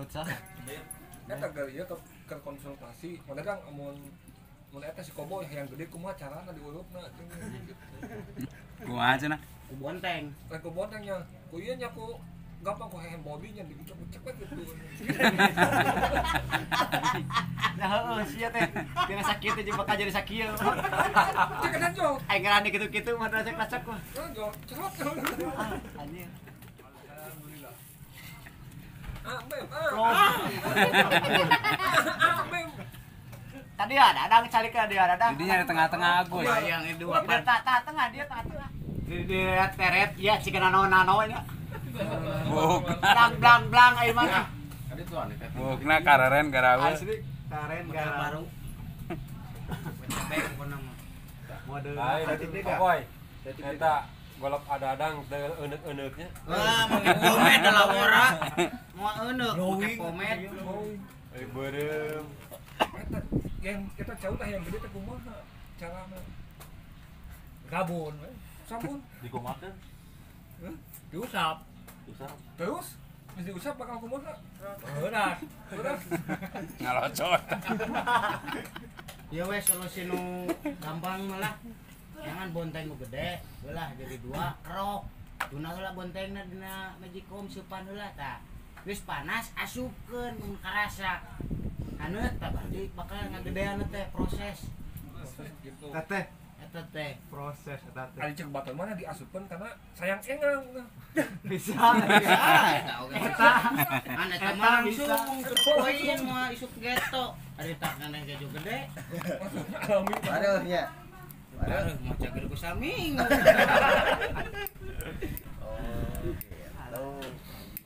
Urut saha? Eta geulieu ke konsultasi, mana Kang mun eta si Kobo yang gede kumaha carana diurutna gitu. Kumaha cenah? Ku bonteng. Ku bontengnya, ku ieu nya ku gampang ku hand body-nya dicek-cek gitu. Nah, heueuh sia teh. Dina sakit teh bakal jadi sakieu. Cek kan jong. Aing ngarani kitu-kitu mah racek-racek mah. Jong, cerot. Anjir. Alhamdulillah. Bem. Bem. Tadi ada dadang cari ke dia dadang. Jadi nyari tengah-tengah Agus. Yang itu apa? Tengah dia tengah. Di teret ya cikeun nano nya. Blang ai mah. Bukna kareren garawe. Asli karen baru. Mode Boy. Eta golok ada-adang teu euneuk-euneuknya. Wah, make pomade lah ora. Moal euneuk make pomade. Beureum. Eta yang kita jauh tah yang gede teh kumaha carana? Gabun we. Sampun Dikumakeun. diusap. Usah. Terus mesti diusap bakal kumaha? Berat. Ngalocot. Ya wes solusi nu gampang malah. Jangan bonteng nu gede, belah jadi dua kerok. Tuna heula bontengna dina magicom supan heula tah. Geus panas asupkeun mun karasa. Haneut tah berarti bakal ngagedean teh proses. Gitu. Teh eta teh proses eta teh. Ari cek batur mana diasupkeun karena sayang engang. Bisa. Eta ane teh mah langsung poin mah isuk geto. Ari tak nganeng keju gede. Alami. Aduh nya. Aduh mau cager ku saming. Halo.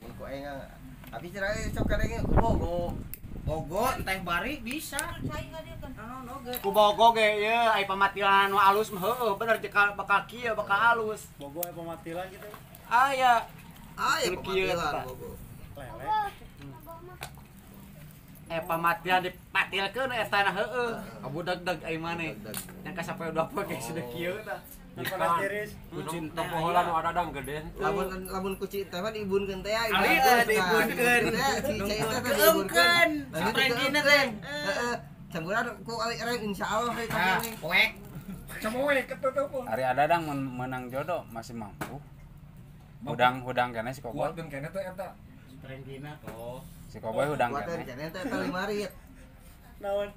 Mun ku engang. Tapi cerai sok kadenge bogo. Bogo teh bari bisa. Ku bogo ge ye ai pamatilan nu alus mah heueuh bener bakal kieu bakal alus. Bogo aya pamatilan gitu. Aya. Aya Kieu kieu pamatilan eta. bogo. Pamatilan dipatilkeun eta na heueuh. Abu deg-deg ai maneh. Yang kasapoe 2 poe ge sudah kieu tah. Panas tiris. Kucing teh Teu heula nu ada-adang gede. Lamun kucing teh mah diibunkeun teh aya. Ali teh diibunkeun. Keungkeun. Saprengkina teh. Heeh. Campuran ku rem insyaallah we Ah, kabeh. poek. Camoe keteu teh pun. Ari ada-adang menang jodoh masih mampu. Hudang kene si Koboy. Kuatkeun keneh teh eta. Saprengkina oh. Si Koboy hudang Kuatir kene. keneh teh eta 5 rit. Naon?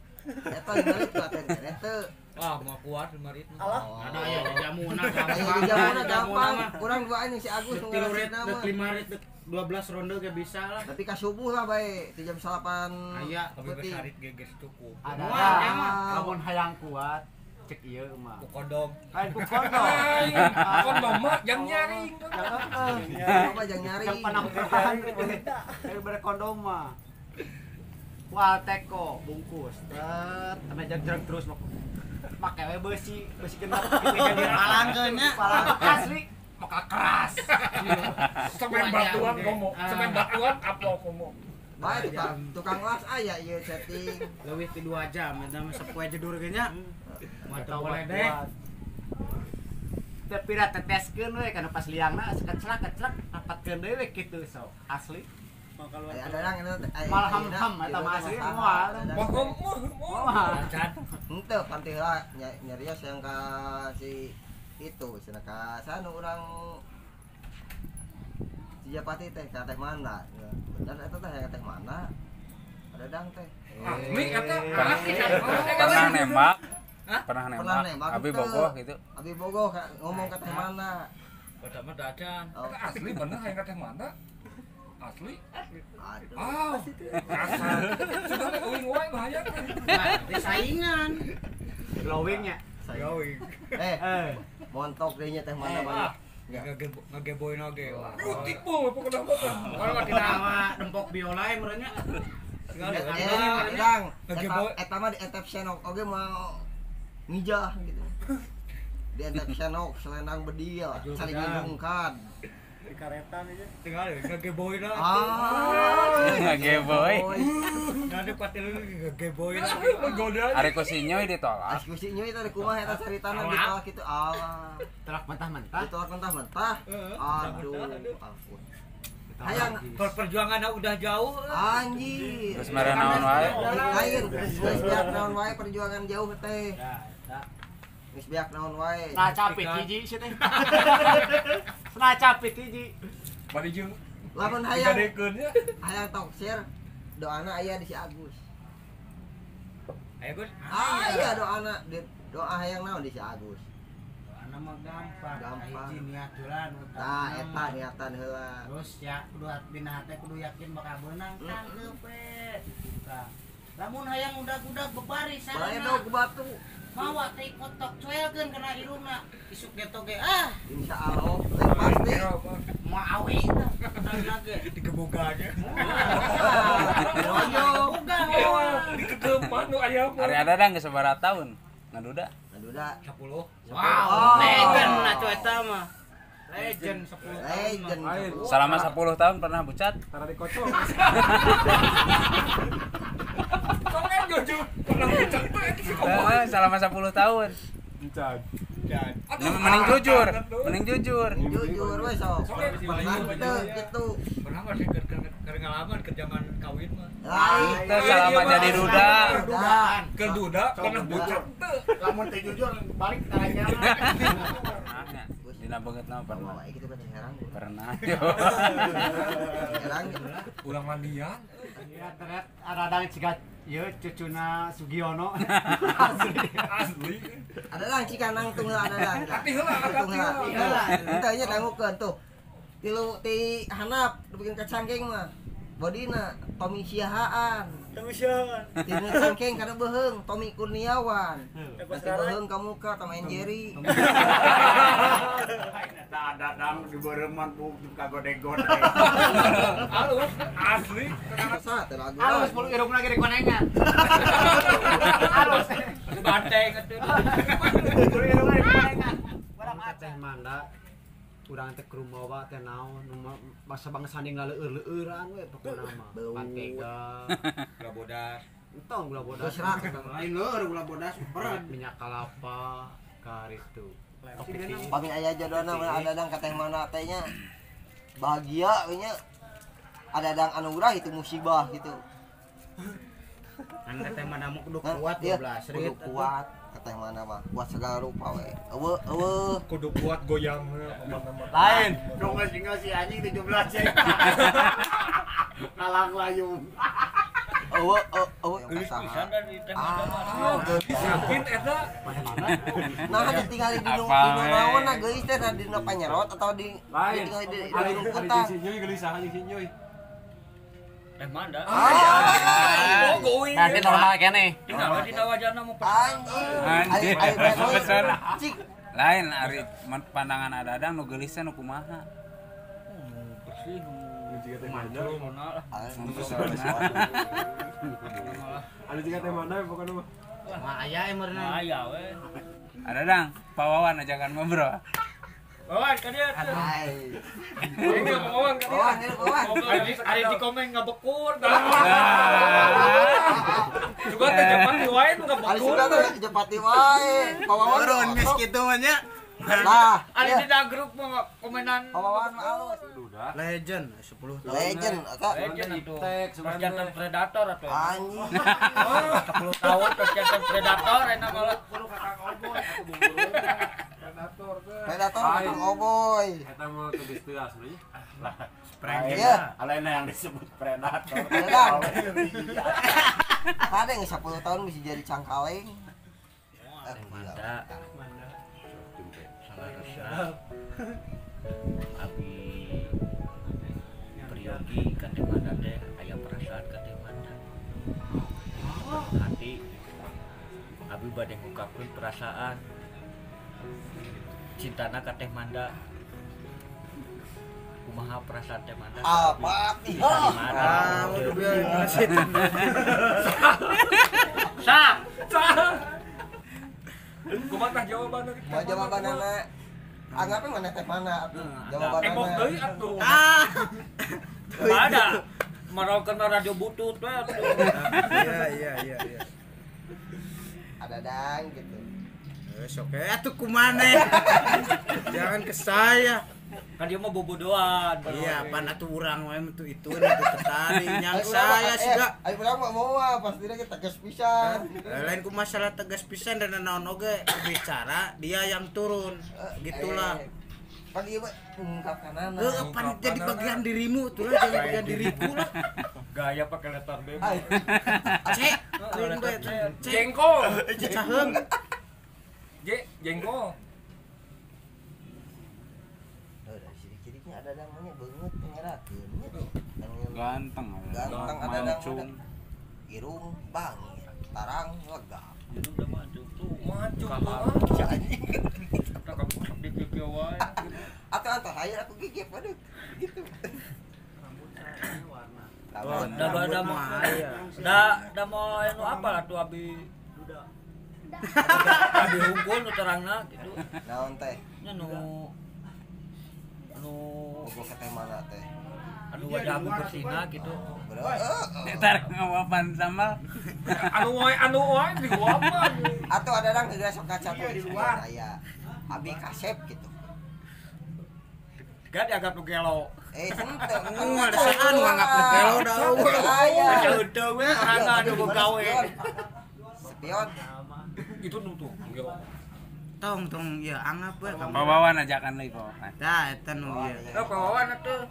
Eta 5 rit kuatir keneh teh. Wah, mau kuat 5 rit. Alah. Ada ya jamuna Aya di jamanna gampang. Kurang duaan si Agus nu 3 rit, ngarasina mah. 5 rit, 12 ronde ge bisa lah. Tapi ka subuh lah bae, di jam 8. Aya, Tapi besarit geges cukup. ada Wah. lamun hayang kuat cek ieu mah. Ku kondom. Lain ku kondom. Kondom mah yang nyaring. Apa jang nyari. Yang penampilan dari bare kondom mah. Wal teko bungkus. Tet, jag terus mah. Make we besi genep gitu jadi palangkeunnya. Palang asli maka keras. Semen batuan komo. Semen batuan apa komo. Bae tukang las aya ieu setting. Leuwih ti 2 jam eta mah sapoe jedur ge nya. Mah teu boleh deh. Teu pira teteskeun we kana pas liangna keclak rapatkeun deui we kitu sok asli. Aya dadang eta Malah ham eta mah asli moal. Wah komo. Moal. Henteu panti heula nyarios yang ka si itu cenah ka sana urang Japati teh ka teh mana. Bener eta teh yang teh mana? Dadang teh. Asli eta asli. Pernah nembak. Pernah Pernah nembak. nembak, Abi teu. bogoh gitu. Abi bogoh ngomong ka teh mana. Pada mah dadan. Oh, Asli bener yang teh mana? Asli. aduh. Ah, kasar. Sudah teh uing wae bahaya kan. Nah, saingan. Glowing nya. Going. Montok deui nya teh mana banyak. Ngageboy nage. Rutik po pokona apa. Kalau dina dempok biola meureunnya. Dadang, eta mah di etep senok oge mau ngijah gitu. Di etep senok selendang bedil, saling ngidungkan. Di karetan aja. Tinggal ngageboy na. Ngageboy. Nanti patil ngageboy na. Menggoda. Ari ku sinyoy ditolak. Diskusi nya itu di kumaha eta caritana ditolak kitu. Allah. Telak mentah-mentah. Ditolak mentah-mentah. Aduh, ampun. hayang perjuangan udah jauh. anjir. Terus mere naon wae. Lain, geus biak naon wae perjuangan jauh teh. Ya, eta. Geus biak naon wae. Nah capit hiji sih teh. Nah capit hiji. Bari jeung Lamun hayang gadekeun nya. hayang toksir doana aya di si Agus. Ayo Gus. Aya doana doa hayang naon di si Agus. Doana mah gampang. Gampang. Hiji niat heula nu Tah eta niatan heula. Terus ya kudu dina hate kudu yakin bakal beunang kan keupet kita. Lamun hayang udah bebaris Bae sarana. dog batu. Mawa teh kotok coelkeun kana irungna. Isuk geto ge ah Insyaallah lain pasti. mau awi tah. Kadang ge. Digeboganya. Royo. Dikegeman nu aya mah. Ari Dadang geus sabaraha tahun ngaduda? Ngaduda 10. Oh. Legend atuh eta mah. Legend 10 tahun. legend. Selama 10 tahun pernah bucat? Tara dikocok. Soalnya jojo pernah bucat teh eta si komo. Selama 10 tahun. Bucat. Mending jujur, mending jujur. Jujur we sok. Soalnya Pernah teu kitu. Pernah masih ke ngalaman ke zaman kawin mah. Lain. Itu selama jadi duda. Duda. Keur duda pernah bucat teu. Lamun teh jujur balik caranya. Pernah. Dina beungeutna pernah. Bae kitu kan herang. Pernah. Herang. Ulang mandian. Ya ternyata ada ciga ieu cucuna Sugiono. Asli. Ada lang cikanang tunggal ada lang. Hati heula, hati heula. Kita nya dangukeun tuh. Ti hanap bikin kacangkeng mah. Bodina Tommy Siahaan. Kamu siapa? Tina cangkeng kada beheung Tommy Kurniawan. Nanti beheung ka muka Tom and Jerry. Eta Dadang di beureumman puk kagodeg-godeg. Halus asli. Asa teh lagu. Halus puluh irungna ge dikonengan. Halus. Banteng atuh. Puluh irungna dikonengan. Barang teh manda urang teh krumawa teh naon basa bangsa sanding leueur-leueuran we pokona mah. Pantega. Gula bodas. Entong gula bodas. Geus rak. Lain leur gula bodas berat. Minyak kelapa ka itu. Pami aya jadona mun ada dang kateh mana teh nya. Bahagia we nya. Ada dang anugerah itu musibah gitu. Kan teh mana mah kudu Hah? kuat Iya, 12 kudu rit. kuat kateh mana mah. Kuat segala rupa we. Eueuh. Kudu kuat goyang apa-apa. Lain, dong tinggal si anjing 17 cek. Nalang layung. Geus pisan dari teh Ah, Sakit eta. nah ada tinggal di gunung Apa, gunung we? naon nah geus teh di nu panyerot atau di Lain. tinggal di Ari rumputan. si Nyoy gelisah anjing si Nyoy. teh manda. Oh, going. Berarti normal kene. Tinggal di wajana mau Anjing. Anjir, Ayo pesan. cik. Lain ari pandangan Dadang nu geulis teh nu kumaha? bersih. Jika teh mana? Ada jika teh mana pokoknya mah. Mah aya emerna. Aya we. Dadang, pawawan ajakan ngobrol. Bawan ka dia. Hai. Ini ngomong kan. Ari di komen ngabekur. Juga teh jaman di wae nu Ali ngabekur. sudah tuh jepati wae. Pawawan. Turun geus kitu mah nya. Nah, Ari iya. di da grup mah komenan. Pawawan alus. Legend 10 tahun. Legend, Kak. Legend atuh. Perjantan predator atuh. Anjing. 10 tahun perjantan predator enak malah. Predator Kang Oboy. Eta mah tugas tegas nih. Iya. Alena yang disebut predator. Predator. Ada yang 10 tahun bisa jadi cangkaleng. Manda. Salah resep. Abi Priyogi kate manda teh aya perasaan kate manda. Hati abi bade ngungkapkeun perasaan. Cintana ka Teh Manda. Kumaha perasaan Teh Manda? Apa? Ah, udah biar situ. Sa. Kumaha jawabanna? Mau jawabanana? Anggapnya mana teh mana atuh? Jawabanana. Ekok deui atuh. Ada. Marokeun radio butut we atuh. Iya. Ada dang gitu. Oke, atuh kumane. Jangan ke saya. Kan dia mau bobodoan. Iya, pan atuh urang we itu tadi nyang saya sih gak. Ayo urang mah moal pasti kita tegas pisan. Lain ku masalah tegas pisan dan naon oge bicara dia yang turun. Gitulah. Pan ieu mah ungkapkanana. Pan jadi bagian dirimu tuh lah, jadi bagian diriku lah. Gaya pakai letter B. Cek, Jengkol. caheum. Jengkol. Dari ciri-cirinya ada namanya beungeut ngerakeun. Ganteng. Ganteng ada mancung. Irung bangi, tarang lega. Itu udah maju tuh. Maju Anjing. Kita kabur di kiki wae. Atau hayar aku gigit waduh gitu. Udah mau anu apa lah tuh abi abi hunkul nu terangna gitu. Naon teh? Nya nu Ogo ke teh mana teh? anu wajah abi bersihna gitu. Ntar ngawapan sambal. Anu wae diuapan. Atau ada orang geus sok kaca tuh di luar aya abi kasep gitu. Gak dianggap nu gelo. Henteu. Ada saan nganggap negelo daun. Aya. Jauh we orangna anu gawe. Spion. Itu nu tuh. Tong ya anggap we kamu. Bawawan ajakan lagi bawawan. Tah eta nu ieu. Kawan atuh.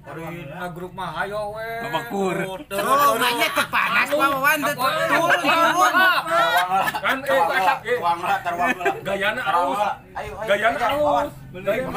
Ari na grup mah hayo we. Babakur. Oh, banyak teh panas bawawan teh turun. Kan Uang lah, taruang lah. gayana arus. Ayo, Gayana arus. Ayo,